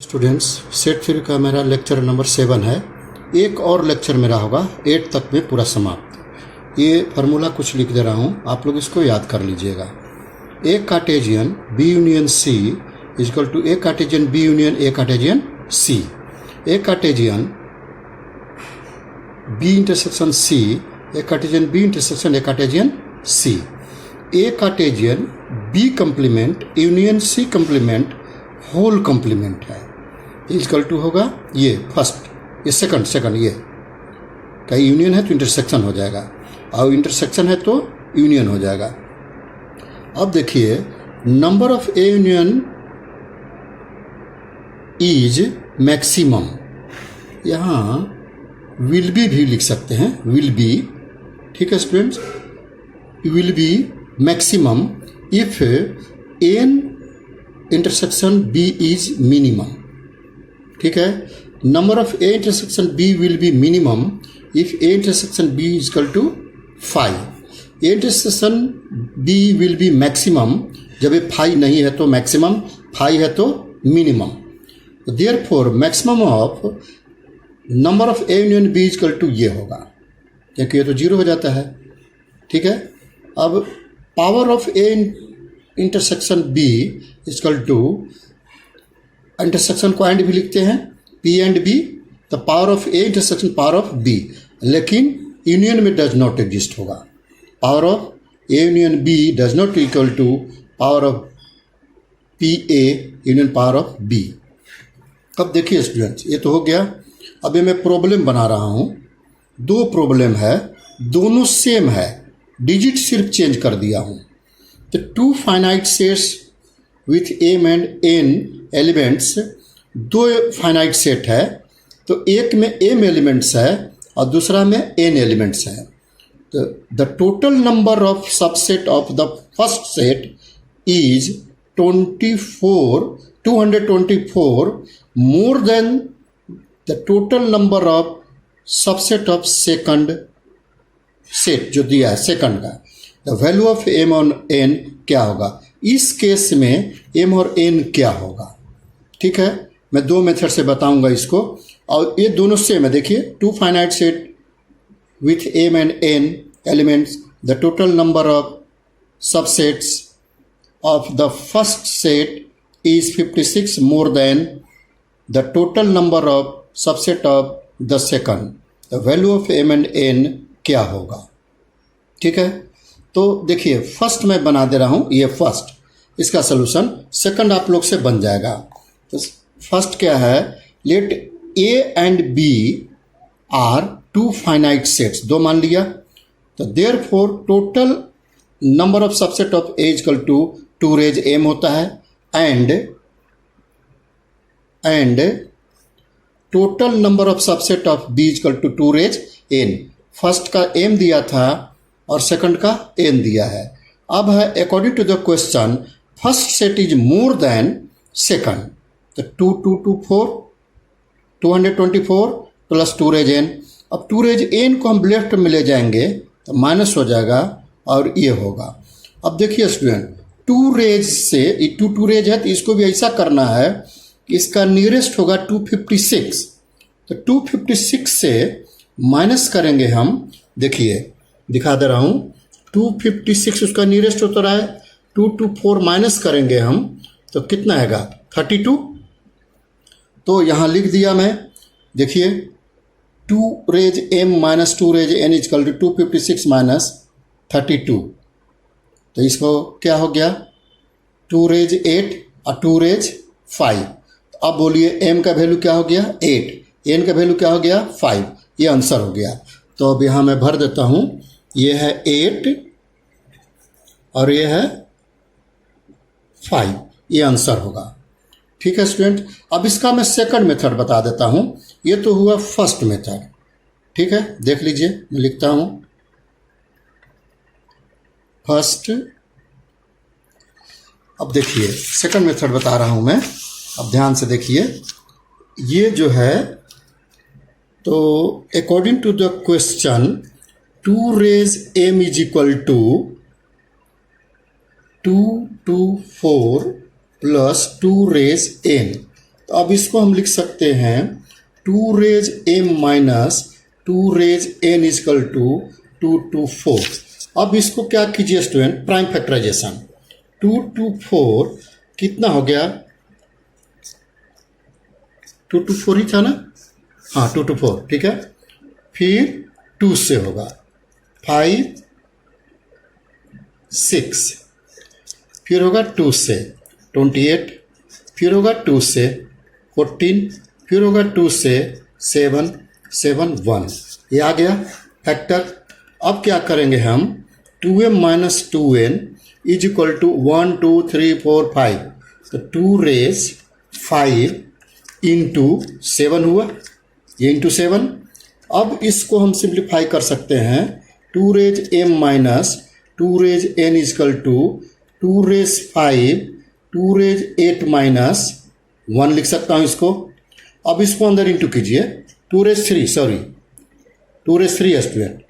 Students, set theory का मेरा lecture number 7 है। एक और लेक्चर मेरा होगा 8 तक में पूरा समाप्त। ये फार्मूला कुछ लिख दे रहा हूँ, आप लोग इसको याद कर लीजिएगा। A Cartesian B union C equal to A Cartesian B union A Cartesian C. A Cartesian B intersection C, A Cartesian B intersection A Cartesian C. A Cartesian B complement union C complement whole complement है, equal to होगा ये first, ये second ये कहीं union है तो intersection हो जाएगा, और इंटरसेक्शन है तो यूनियन हो जाएगा। अब देखिए, number of A union is maximum, यहाँ विल बी भी लिख सकते हैं, विल बी, ठीक है students, will be maximum if n intersection B is minimum, ठीक है। Number of A intersection B will be minimum if A intersection B is equal to 5। A intersection B will be maximum, जब ये 5 नहीं है तो maximum, 5 है तो minimum. Therefore maximum of number of A union B is equal to ये होगा, क्योंकि ये तो 0 हो जाता है, ठीक है। अब power of A intersection B equal to, intersection को एंड भी लिखते हैं, P and B, the power of A intersection power of B, लेकिन यूनियन में डज नॉट एग्जिस्ट होगा। Power of A union B does not equal to power of P A union power of B. अब देखिए students, ये तो हो गया। अब ये मैं प्रॉब्लम बना रहा हूँ, 2 प्रॉब्लम है, दोनों सेम है, डिजिट सिर्फ चेंज कर दिया हूँ। तो 2 finite sets with m and n elements, 2 finite set है, तो एक में एम एलिमेंट्स है और दूसरा में एन एलिमेंट्स है। तो the total number of subset of the first set is 224 more than the total number of subset of second set जो दिया है सेकंड का। द वैल्यू ऑफ एम और एन क्या होगा, इस केस में एम और एन क्या होगा, ठीक है। मैं 2 मेथड से बताऊंगा इसको, और ये दोनों सेम है। देखिए, 2 finite set with m and n elements, the total number of subsets of the first set is 56 more than the total number of subset of the second. The value of m and n क्या होगा, ठीक है। तो देखिए, first मैं बना दे रहा हूँ, ये फर्स्ट, इसका सोल्यूशन सेकंड आप लोग से बन जाएगा। तो फर्स्ट क्या है, let A and B are 2 finite sets, 2 मान लिया, तो therefore total number of subset of A equal to 2 raise m होता है, and total number of subset of B equal to 2 raise n. First का m दिया था और second का एन दिया है। अब है according to the question, first set is more than second, तो 2 2 2 4, 224 प्लस 2 रेज एन। अब 2 रेज एन को हम लेफ्ट में ले जाएंगे तो माइनस हो जाएगा और ये होगा। अब देखिए स्टूडेंट, 2 रेज से, 2 रेज है तो इसको भी ऐसा करना है कि इसका नियरेस्ट होगा 256, तो 256 से माइनस करेंगे हम। देखिए, दिखा दे रहा हूँ, 256 उसका नियरेस्ट होता रहा है, 224 माइनस करेंगे हम तो कितना आएगा, 32। तो यहाँ लिख दिया मैं, देखिए 2 raise m minus 2 raise n equal to 256 minus 32, तो इसको क्या हो गया, 2 रेज 8 और 2 रेज 5। अब बोलिए एम का वैल्यू क्या हो गया, 8, एन का वैल्यू क्या हो गया, 5, ये आंसर हो गया। तो अब यहाँ मैं भर देता हूँ, ये है 8 और ये है 5, ये आंसर होगा, ठीक है स्टूडेंट। अब इसका मैं सेकंड मेथड बता देता हूँ, ये तो हुआ फर्स्ट मेथड, ठीक है। देख लीजिए, मैं लिखता हूँ फर्स्ट। अब देखिए, सेकंड मेथड बता रहा हूँ मैं, अब ध्यान से देखिए, ये जो है, तो according to the question 2 raise m is equal to 224 plus 2 raise n, तो अब इसको हम लिख सकते हैं 2 raise m minus 2 raise n equal to 2 to 4। अब इसको क्या कीजिए स्टूडेंट, प्राइम फैक्टराइजेशन। 2 to 4 कितना हो गया, 2 to 4 ही था ना, हाँ 2 to 4, ठीक है। फिर 2 से होगा 5 6, फिर होगा 2 से 28, फिर होगा 2 से 14, फिर होगा 2 से 7 7 1, ये आ गया फैक्टर। अब क्या करेंगे हम, 2m minus 2n is equal to 1 2 3 4 5, तो 2 रेज 5 इंटू 7 हुआ, ये इंटू 7। अब इसको हम सिंप्लीफाई कर सकते हैं, 2 raise m minus 2 raise n equal to 2 raise 5 2 raise 8 minus 1 लिख सकता हूँ इसको। अब इसको अंदर इंटू कीजिए, 2 रेज 3 सॉरी 2 रेज 3 स्टूडेंट,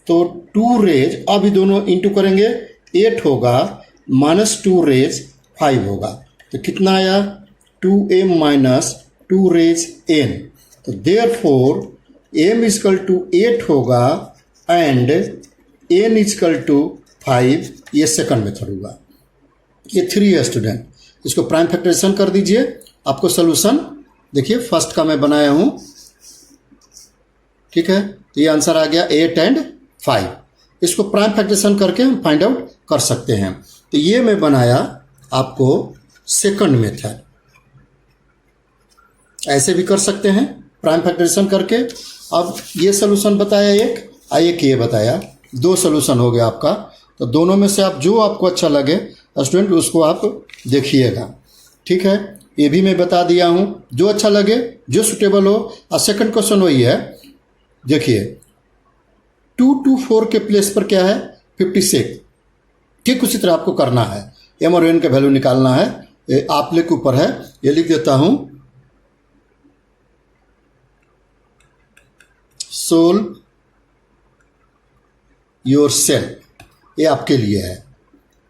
तो 2 रेज, अब ये दोनों इंटू करेंगे 8 होगा माइनस 2 रेज 5 होगा, तो कितना आया 2m माइनस 2 रेज n, तो देयरफॉर m इजकल टू 8 होगा एंड n इजकल टू 5, ये सेकंड मेथड होगा। ये 3 है स्टूडेंट, इसको प्राइम फैक्टराइजेशन कर दीजिए, आपको सोल्यूशन देखिए फर्स्ट का मैं बनाया हूं, ठीक है। तो ये आंसर आ गया 8 and 5। इसको प्राइम फैक्टराइजेशन करके हम फाइंड आउट कर सकते हैं। तो ये मैं बनाया आपको सेकंड मेथड, ऐसे भी कर सकते हैं प्राइम फैक्टराइजेशन करके। अब ये सोल्यूशन बताया एक ये बताया, 2 सोल्यूशन हो गया आपका। तो दोनों में से आप जो आपको अच्छा लगे स्टूडेंट उसको आप देखिएगा, ठीक है। ये भी मैं बता दिया हूँ, जो अच्छा लगे जो सुटेबल हो। और सेकंड क्वेश्चन वही है, देखिए 2 to 4 के प्लेस पर क्या है 56, ठीक उसी तरह आपको करना है, m और n का वैल्यू निकालना है, ये आप लोग के ऊपर है। ये लिख देता हूँ, सोल्व योर सेल्फ, ये आपके लिए है,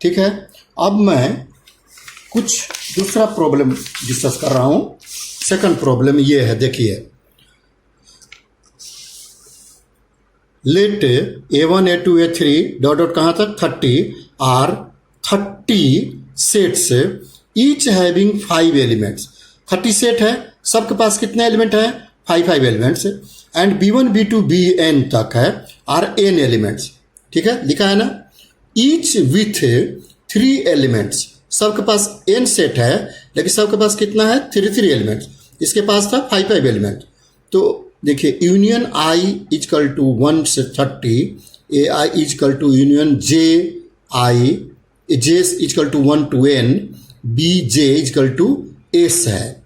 ठीक है। अब मैं कुछ दूसरा प्रॉब्लम डिस्कस कर रहा हूं। सेकंड प्रॉब्लम ये है, देखिए late a1 a2 a3 dot dot कहाँ तक 30 are 30 sets each having 5 elements. 30 set है, सबके पास कितने एलिमेंट है 5 elements, and b1 b2 bn तक है आर n एलिमेंट्स, ठीक है, लिखा है ना। ईच विथ 3 एलिमेंट्स, सबके पास n सेट है लेकिन सबके पास कितना है 3 एलिमेंट्स, इसके पास था 5 एलिमेंट। तो देखिए यूनियन i इजकल टू 1 से 30, A I equal to union j i, j equal to 1 to n, b j equal to s है,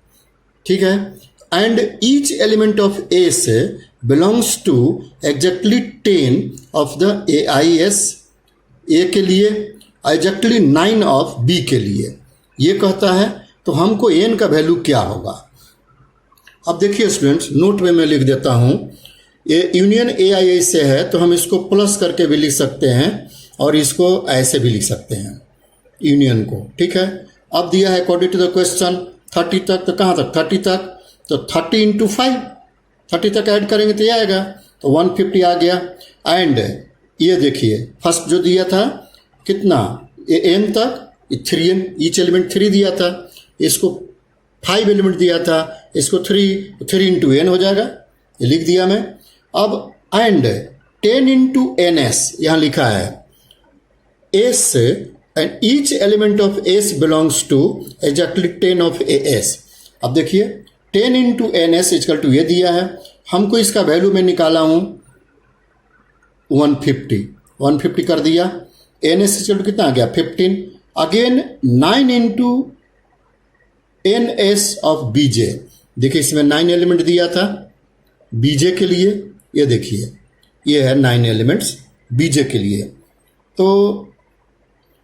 ठीक है। And each element of s belongs to exactly 10 of the AIS, A के लिए exactly 9 of B के लिए, ये कहता है। तो हमको n का वैल्यू क्या होगा। अब देखिए स्टूडेंट्स, नोट में मैं लिख देता हूँ, ये यूनियन AIS से है तो हम इसको प्लस करके भी लिख सकते हैं और इसको ऐसे भी लिख सकते हैं यूनियन को, ठीक है। अब दिया है अकॉर्डिंग टू द क्वेश्चन 30 तक, तो कहाँ तक 30 तक, तो 30 इंटू 5, 30 तक ऐड करेंगे तो ये आएगा, तो 150 आ गया। एंड ये देखिए फर्स्ट जो दिया था कितना, ये n तक 3n, ईच एलिमेंट 3 दिया था, इसको 5 एलिमेंट दिया था, इसको 3 इंटू n हो जाएगा, ये लिख दिया मैं। अब एंड 10 इंटू ns यहाँ लिखा है, s and each element of s belongs to exactly 10 of as। अब देखिए 10 इंटू ns इजकल टू ये दिया है, हमको इसका वैल्यू मैं निकाला हूँ 150 कर दिया, ns इजकल टू कितना आ गया 15। Again 9 into ns of bj, देखिए इसमें 9 एलिमेंट दिया था bj के लिए, ये देखिए ये है 9 एलिमेंट्स bj के लिए, तो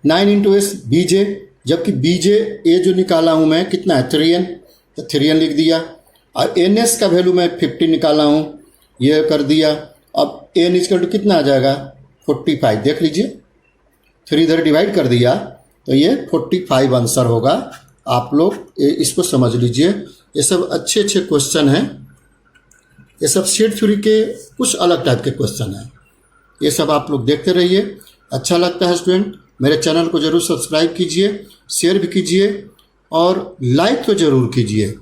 9 इंटू एस bj, जबकि bj ये जो निकाला हूँ मैं कितना है 3n, तो 3n लिख दिया। और ns का वैल्यू मैं 50 निकाला हूँ, ये कर दिया। अब n इजकल टू कितना आ जाएगा 45, देख लीजिए 3 इधर डिवाइड कर दिया तो ये 45 आंसर होगा आप लोग इसको समझ लीजिए। ये सब अच्छे अच्छे क्वेश्चन हैं, ये सब सेट थ्योरी के कुछ अलग टाइप के क्वेश्चन हैं। ये सब आप लोग देखते रहिए। अच्छा लगता है स्टूडेंट, मेरे चैनल को ज़रूर सब्सक्राइब कीजिए, शेयर भी कीजिए और लाइक तो ज़रूर कीजिए।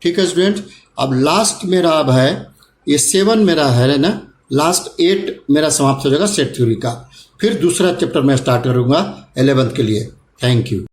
ठीक है स्टूडेंट, अब लास्ट मेरा अब है ये 7 मेरा है ना, लास्ट 8 मेरा समाप्त हो जाएगा सेट थ्योरी का। फिर दूसरा चैप्टर मैं स्टार्ट करूँगा 11th के लिए। Thank you.